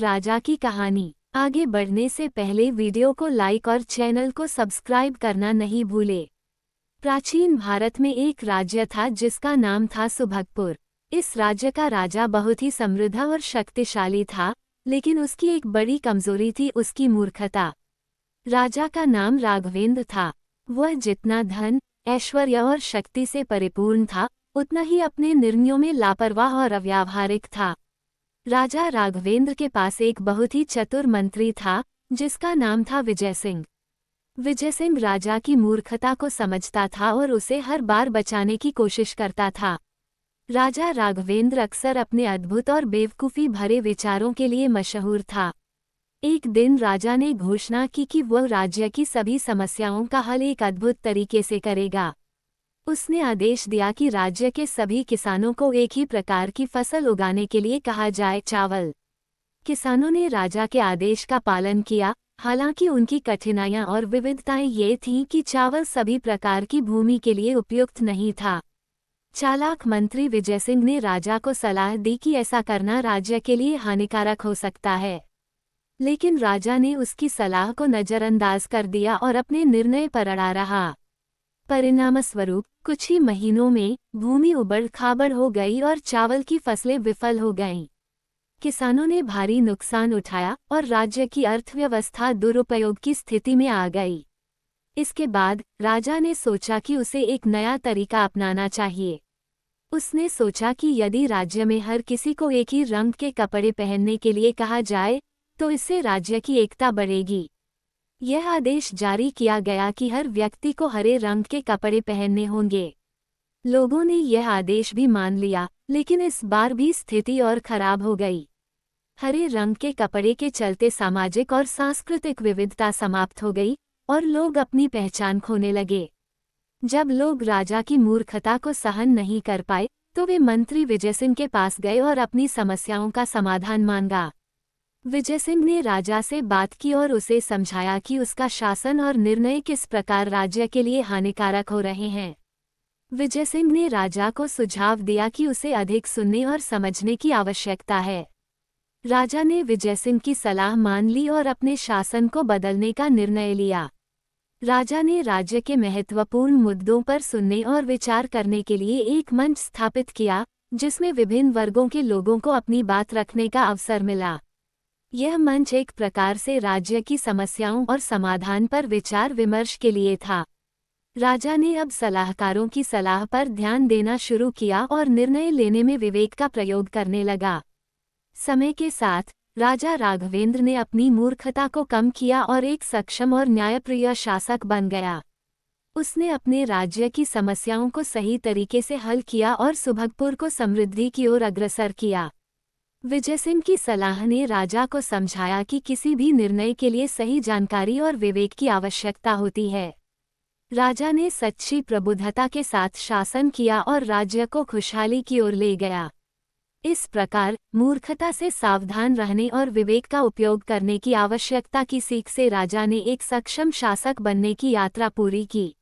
एक राजा की कहानी। आगे बढ़ने से पहले वीडियो को लाइक और चैनल को सब्सक्राइब करना नहीं भूले। प्राचीन भारत में एक राज्य था जिसका नाम था सुभगपुर। इस राज्य का राजा बहुत ही समृद्ध और शक्तिशाली था, लेकिन उसकी एक बड़ी कमजोरी थी उसकी मूर्खता। राजा का नाम राघवेंद्र था। वह जितना धन, ऐश्वर्य और शक्ति से परिपूर्ण था, उतना ही अपने निर्णयों में लापरवाह और अव्यावहारिक था। राजा राघवेंद्र के पास एक बहुत ही चतुर मंत्री था, जिसका नाम था विजय सिंह। विजय सिंह राजा की मूर्खता को समझता था और उसे हर बार बचाने की कोशिश करता था। राजा राघवेंद्र अक्सर अपने अद्भुत और बेवकूफ़ी भरे विचारों के लिए मशहूर था। एक दिन राजा ने घोषणा की कि वह राज्य की सभी समस्याओं का हल एक अद्भुत तरीके से करेगा। उसने आदेश दिया कि राज्य के सभी किसानों को एक ही प्रकार की फसल उगाने के लिए कहा जाए, चावल। किसानों ने राजा के आदेश का पालन किया, हालांकि उनकी कठिनाइयां और विविधताएं ये थीं कि चावल सभी प्रकार की भूमि के लिए उपयुक्त नहीं था। चालाक मंत्री विजय सिंह ने राजा को सलाह दी कि ऐसा करना राज्य के लिए हानिकारक हो सकता है, लेकिन राजा ने उसकी सलाह को नज़रअंदाज कर दिया और अपने निर्णय पर अड़ा रहा। परिणामस्वरूप कुछ ही महीनों में भूमि उबड़-खाबड़ हो गई और चावल की फसलें विफल हो गईं। किसानों ने भारी नुकसान उठाया और राज्य की अर्थव्यवस्था दुरुपयोग की स्थिति में आ गई। इसके बाद राजा ने सोचा कि उसे एक नया तरीका अपनाना चाहिए। उसने सोचा कि यदि राज्य में हर किसी को एक ही रंग के कपड़े पहनने के लिए कहा जाए, तो इससे राज्य की एकता बढ़ेगी। यह आदेश जारी किया गया कि हर व्यक्ति को हरे रंग के कपड़े पहनने होंगे। लोगों ने यह आदेश भी मान लिया, लेकिन इस बार भी स्थिति और खराब हो गई। हरे रंग के कपड़े के चलते सामाजिक और सांस्कृतिक विविधता समाप्त हो गई और लोग अपनी पहचान खोने लगे। जब लोग राजा की मूर्खता को सहन नहीं कर पाए, तो वे मंत्री विजय सिंह के पास गए और अपनी समस्याओं का समाधान मांगा। विजय सिंह ने राजा से बात की और उसे समझाया कि उसका शासन और निर्णय किस प्रकार राज्य के लिए हानिकारक हो रहे हैं। विजय सिंह ने राजा को सुझाव दिया कि उसे अधिक सुनने और समझने की आवश्यकता है। राजा ने विजय सिंह की सलाह मान ली और अपने शासन को बदलने का निर्णय लिया। राजा ने राज्य के महत्वपूर्ण मुद्दों पर सुनने और विचार करने के लिए एक मंच स्थापित किया, जिसमें विभिन्न वर्गों के लोगों को अपनी बात रखने का अवसर मिला। यह मंच एक प्रकार से राज्य की समस्याओं और समाधान पर विचार विमर्श के लिए था। राजा ने अब सलाहकारों की सलाह पर ध्यान देना शुरू किया और निर्णय लेने में विवेक का प्रयोग करने लगा। समय के साथ राजा राघवेंद्र ने अपनी मूर्खता को कम किया और एक सक्षम और न्यायप्रिय शासक बन गया। उसने अपने राज्य की समस्याओं को सही तरीके से हल किया और सुभगपुर को समृद्धि की ओर अग्रसर किया। विजय सिंह की सलाह ने राजा को समझाया कि किसी भी निर्णय के लिए सही जानकारी और विवेक की आवश्यकता होती है। राजा ने सच्ची प्रबुद्धता के साथ शासन किया और राज्य को खुशहाली की ओर ले गया। इस प्रकार मूर्खता से सावधान रहने और विवेक का उपयोग करने की आवश्यकता की सीख से राजा ने एक सक्षम शासक बनने की यात्रा पूरी की।